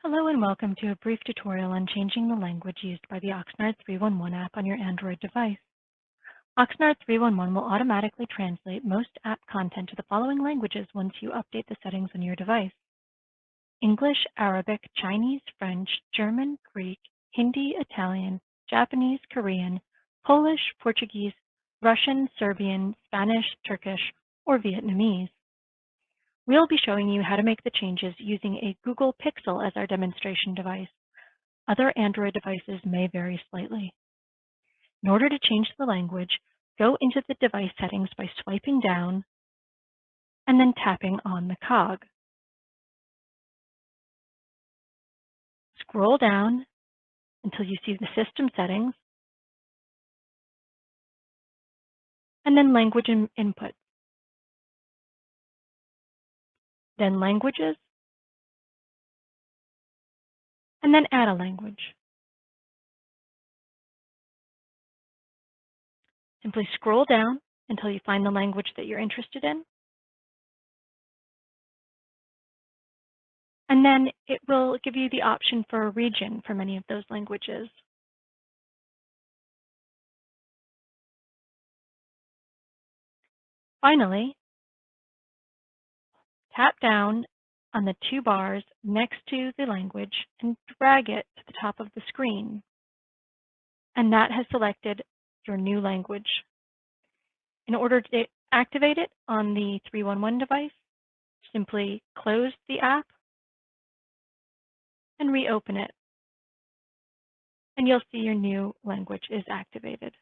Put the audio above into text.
Hello and welcome to a brief tutorial on changing the language used by the Oxnard 311 app on your Android device. Oxnard 311 will automatically translate most app content to the following languages once you update the settings on your device: English, Arabic, Chinese, French, German, Greek, Hindi, Italian, Japanese, Korean, Polish, Portuguese, Russian, Serbian, Spanish, Turkish, or Vietnamese. We'll be showing you how to make the changes using a Google Pixel as our demonstration device. Other Android devices may vary slightly. In order to change the language, go into the device settings by swiping down and then tapping on the cog. Scroll down until you see the system settings and then language input. Then languages and then add a language. Simply scroll down until you find the language that you're interested in. And then it will give you the option for a region for many of those languages. Finally, tap down on the two bars next to the language and drag it to the top of the screen. And that has selected your new language. In order to activate it on the 311 device, simply close the app and reopen it. And you'll see your new language is activated.